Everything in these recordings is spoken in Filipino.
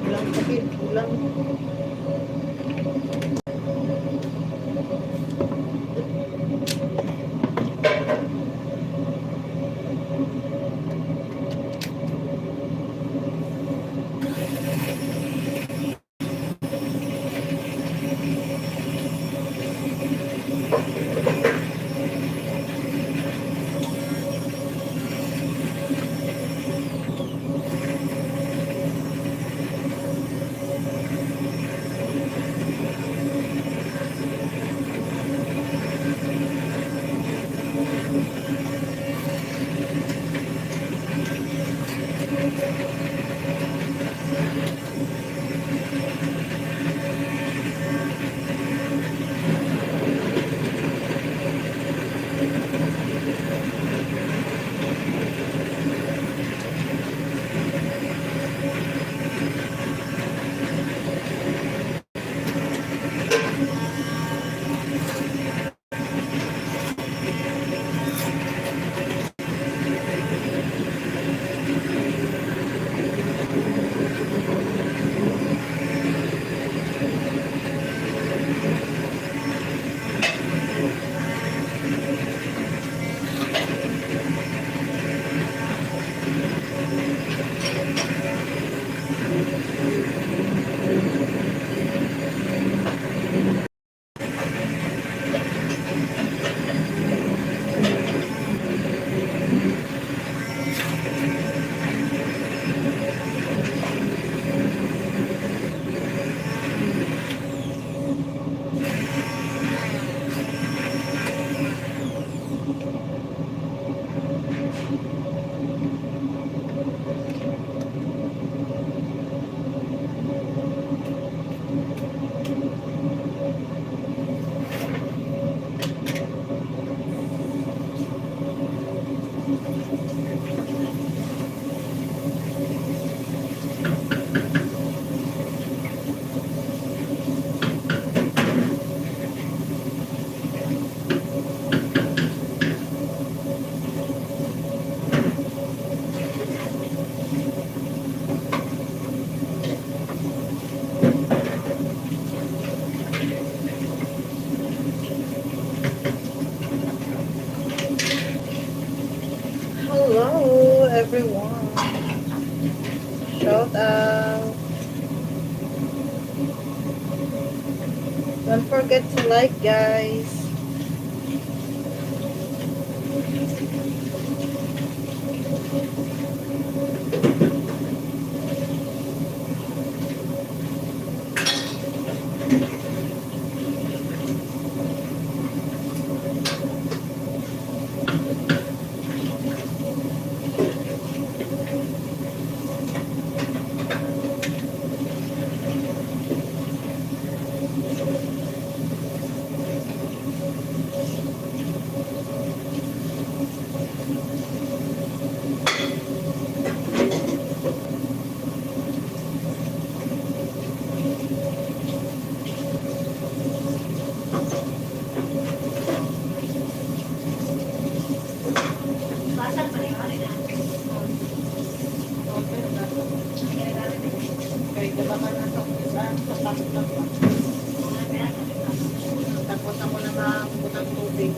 Ulang kapit, ulang. Hello, everyone. Shout out. Don't forget to like, guys. Takot ako na makakutang tubig.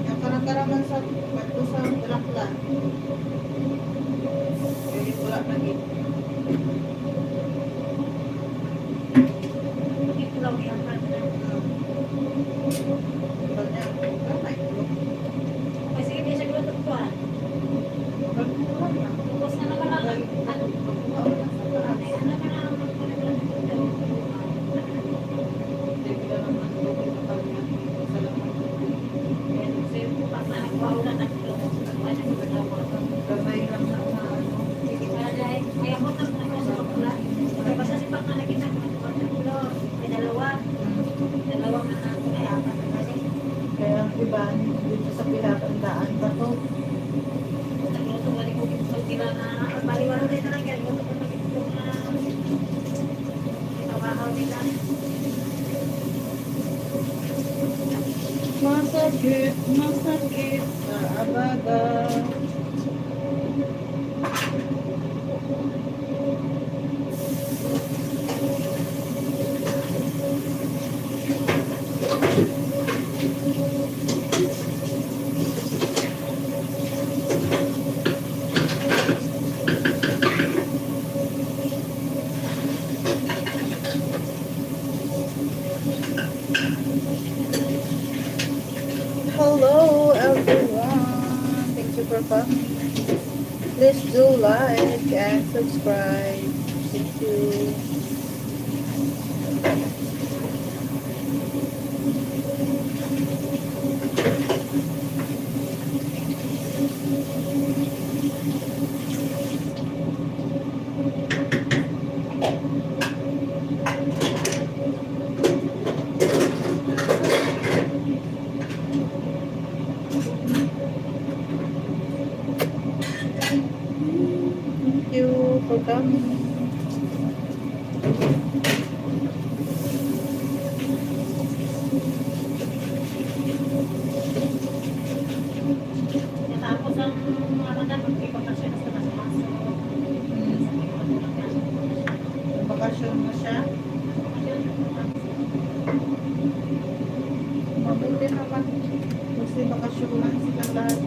Yung karang-karangan sa bato sa Bulaklan. Yung wala na dito. Diba? Dito sa Pilatandaan ba to? Nagluto nga ni Kuya sa tira na baliwala rin na lang yan. Luto ko na itawahaw nila. Masakit, masakit sa abaga. Hello everyone. Thank you for coming. Please do like and subscribe. Thank you. Thank you for coming. Tapos ang ano na, magpipakasyon sa maso. Bakasyon na siya. Mabuti naman. Kasi bakasyonan sila lahat.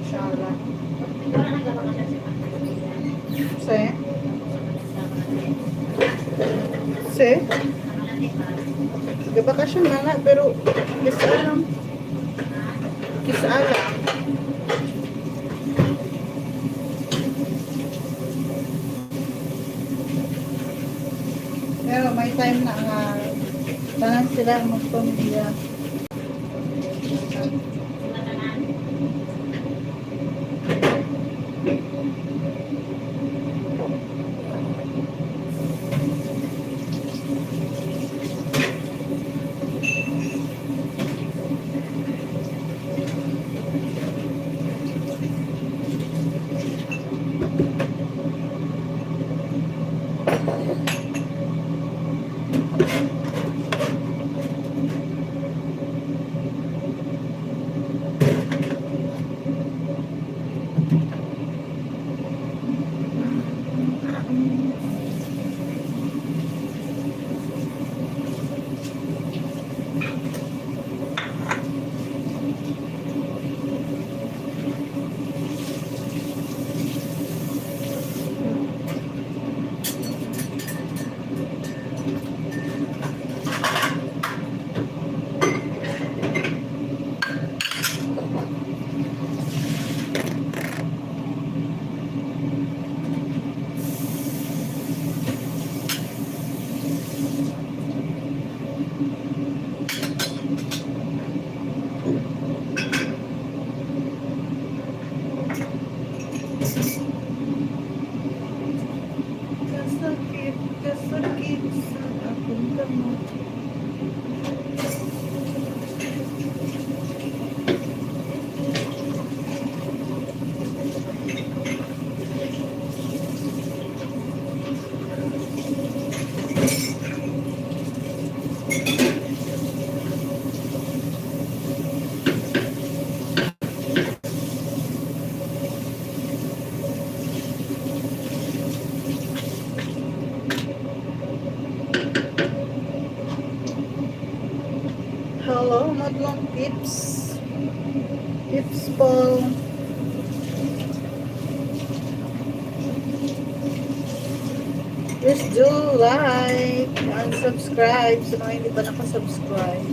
Inshallah. Se? Gabakasyon na nga, pero kisaalam. Kisaalam. Pero may time na nga tanan sila magpamilya. Kasakit, kasakit sa akong kamot. Hello, madlong tips. Tips po. Please do like and subscribe sa mga hindi pa nakasubscribe.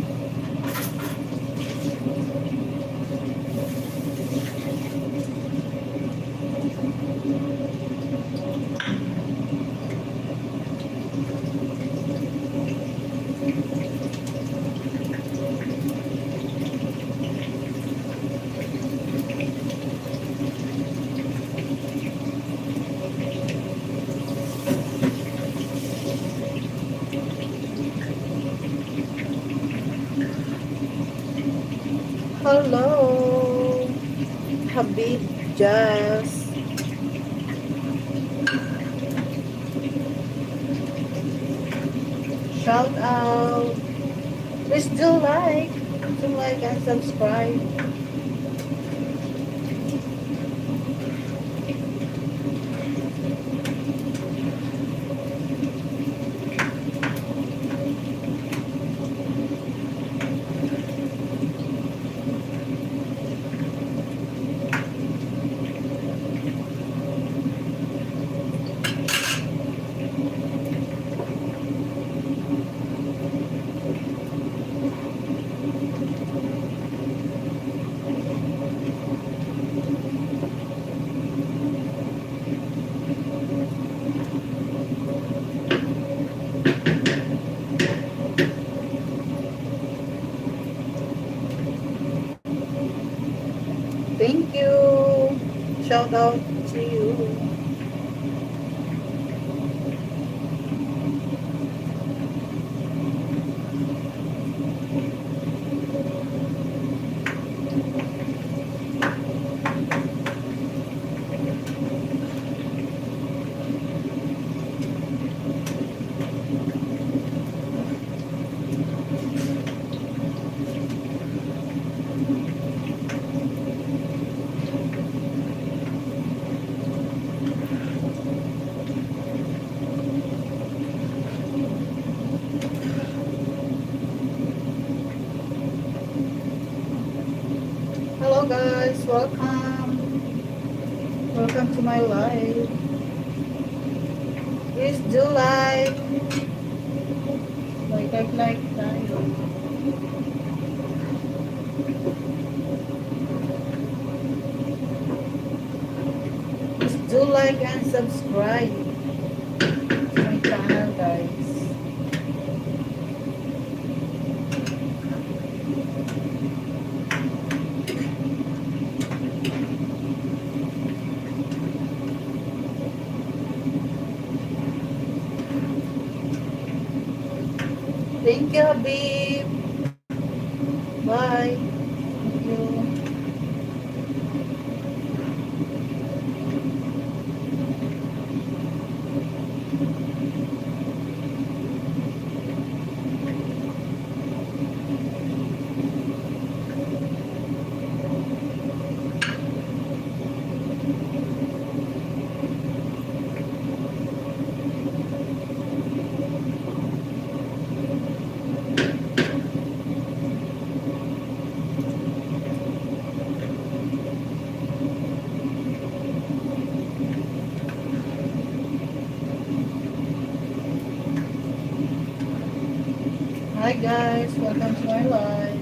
Hello, Habib Jazz. Shout out. Please do like and subscribe. Thank you. Shout out to you. Hello guys, welcome. Welcome to my live. Please do like tayo. Please do like and subscribe to my channel guys. Thank you, Habib. Bye. Thank you. Hi guys, welcome to my live.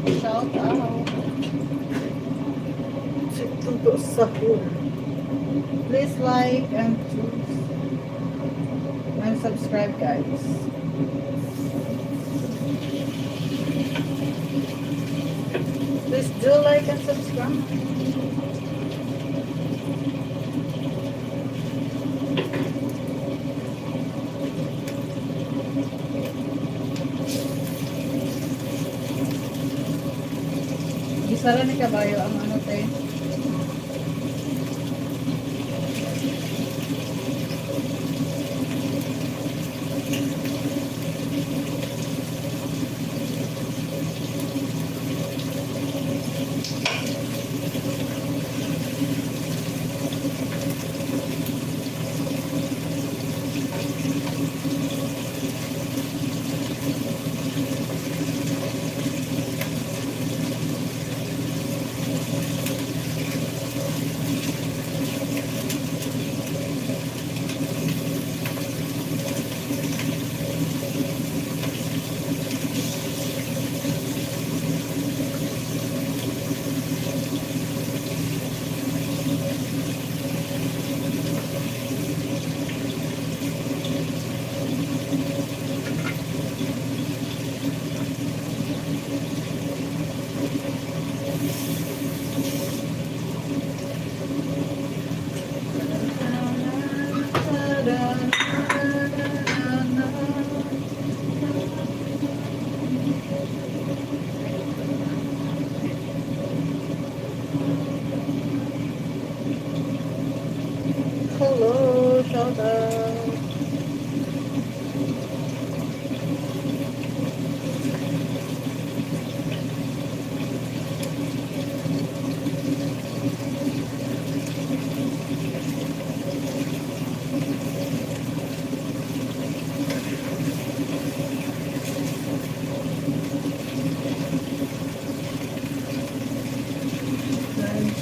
Shout out. Tuto Sahur. Please like and choose and subscribe, guys. Please do like and subscribe. Isa rin ni kabayo ang ano tayo. Hello, shout out.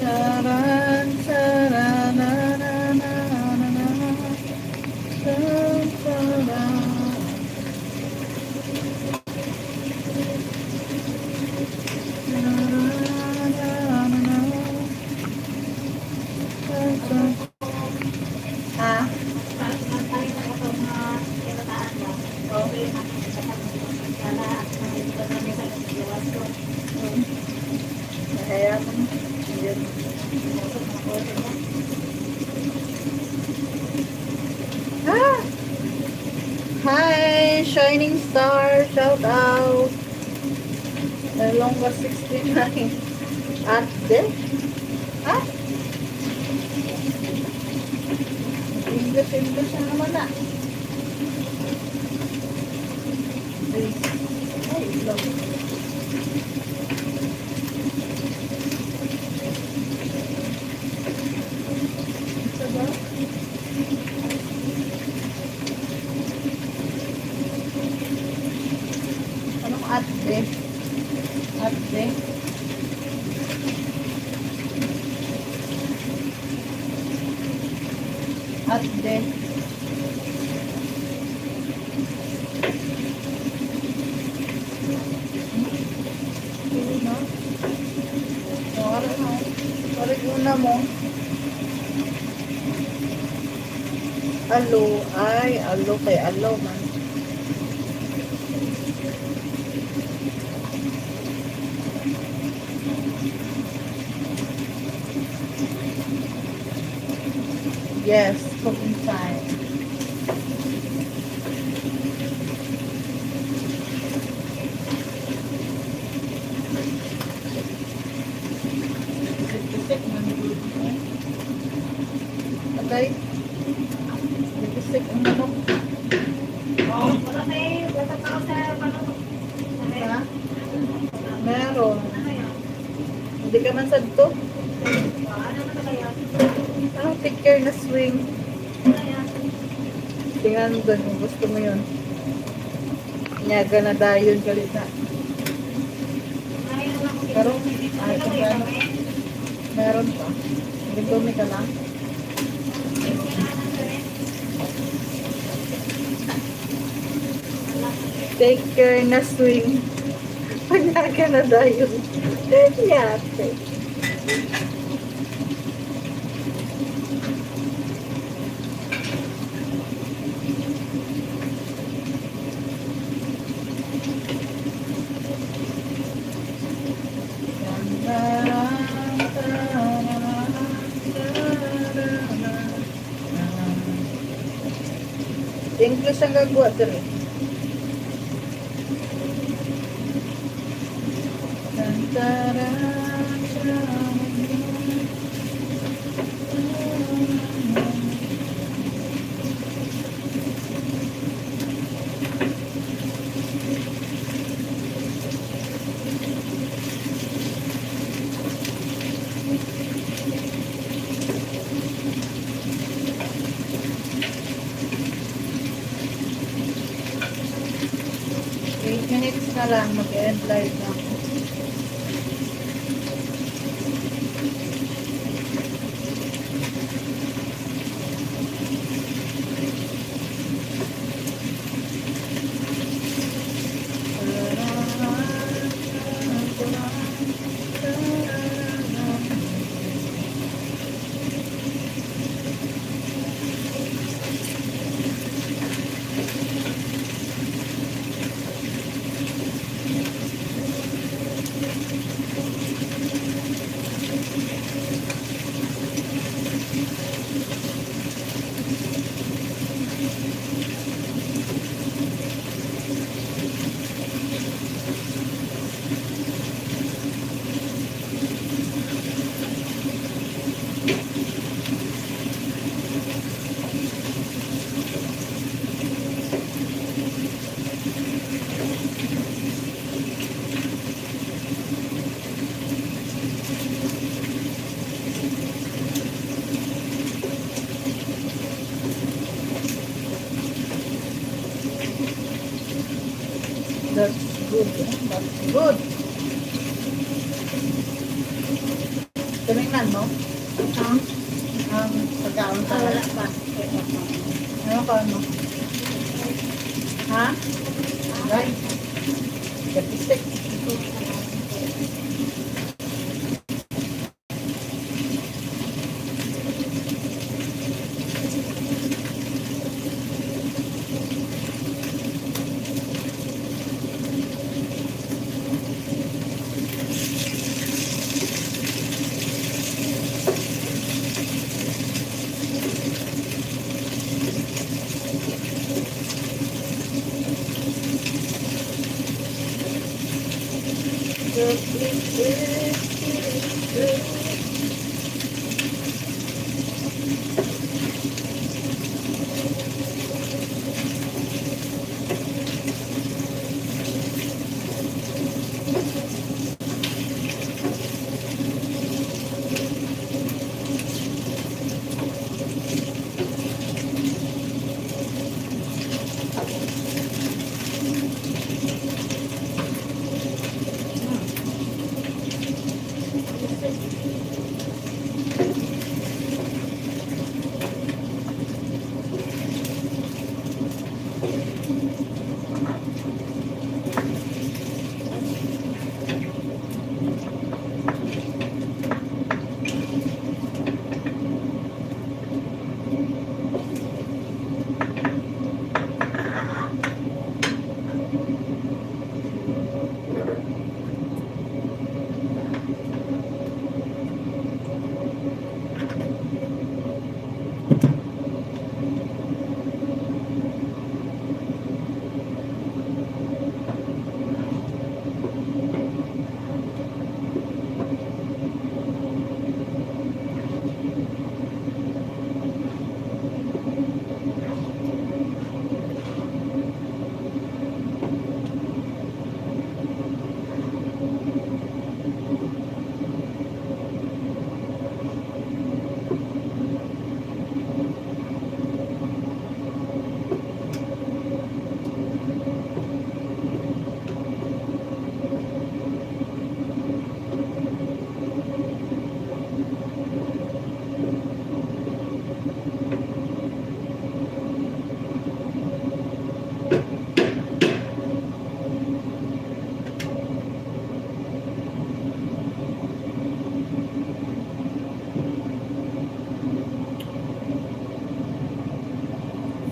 Charan, charan, na, na, na, na, na. Charan, charan. Na, na, na, na. Charan, charan. Ah? Kaya mo. Yan. Ah! Hi, Shining Star, shout out. Longga 69. Ate? Ah? English na naman na. Ay, love. Diba? Anong ate? Ate? Ate? Hindi na? Parang una mo. Alo, ay, alo kay alo man. Yes, cooking time. Okay. Siksik ang manok. Ha? Meron. Hindi ka man sadto. Anong picture na swing? Tingnan doon kung gusto mo yun. Nyaga na dayon kalit na. Pero, meron pa. Hindi dumi ka lang. Take care na swing. Pag Canada yun. Yate. English ang gagawa dito. Minutes na lang mag-end live na ako. That's good. That's good. Tumingnan mo? Pagkaon ka. Wala pa. Ano ka ano? Ha? Right. Kapisik.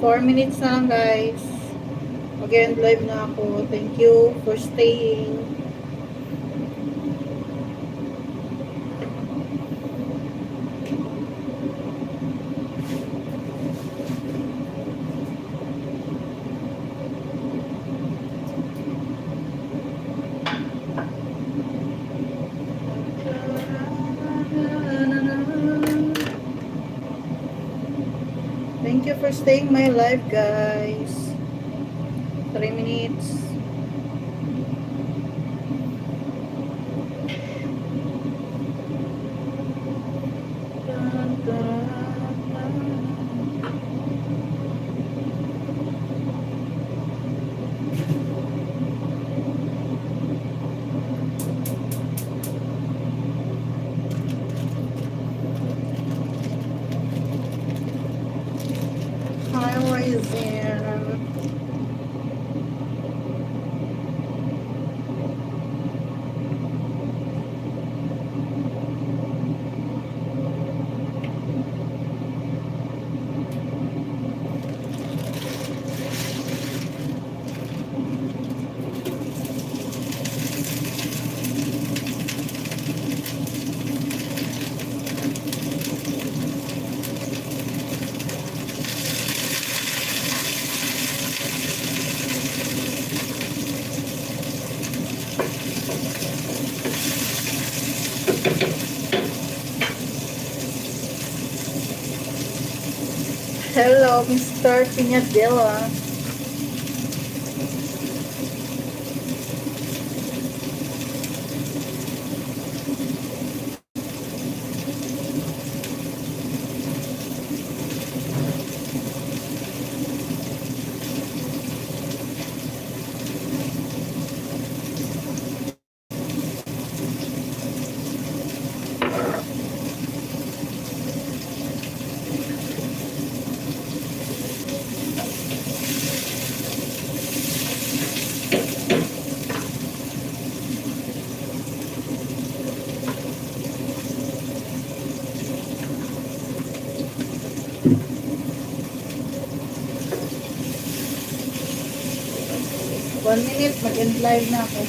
4 minutes na lang guys. Mag-end live na ako. Thank you for staying. Thank you for staying my live guys. 3 minutes. Hi, Ryzen. Hello, Mr. Piñadela. One minute, mag-end live na ako.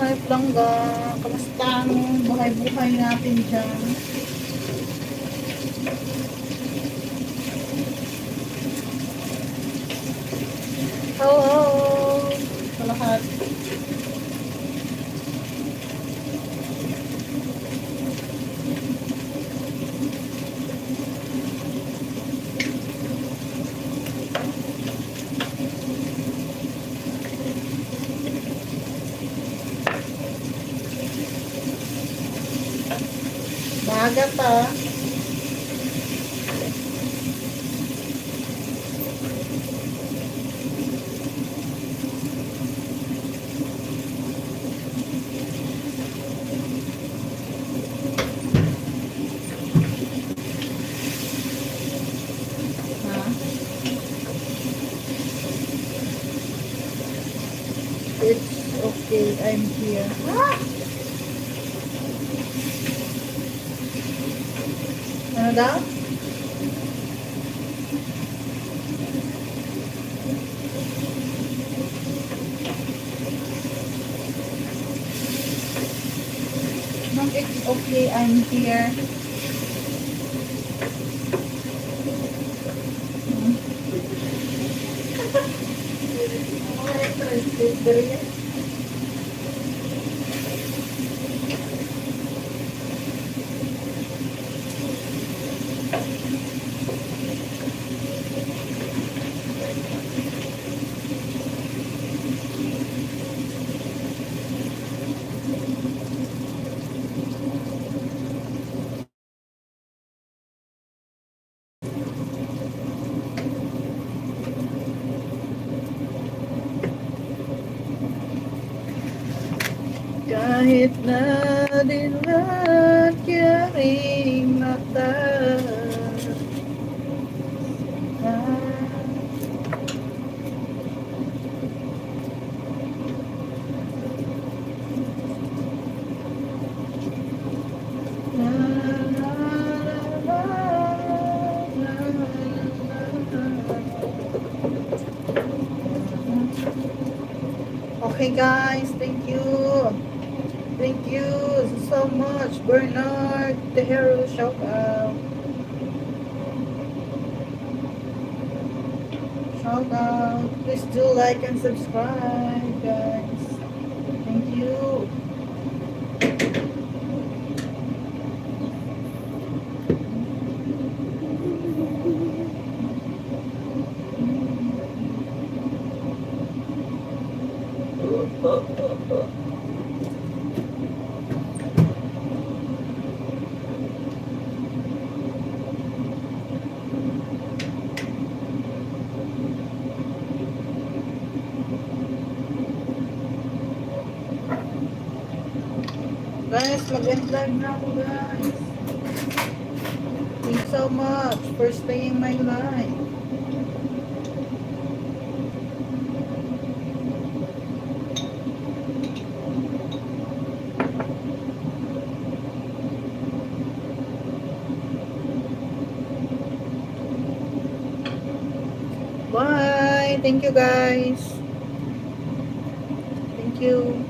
Hi, Plangga. Kamusta ang buhay-buhay natin dyan? Hello sa lahat. Maaga pa. It's okay, I'm here. Ano daw? No, it's okay, I'm here. Kahit na dilat yaring mata. Okay guys, thank you. Thank you so much, Bernard Tejero, shout out. Shout out. Please do like and subscribe, guys. Thank you. Guys, mag-end live na ako, guys. Thank you so much for staying my live. Bye. Thank you, guys. Thank you.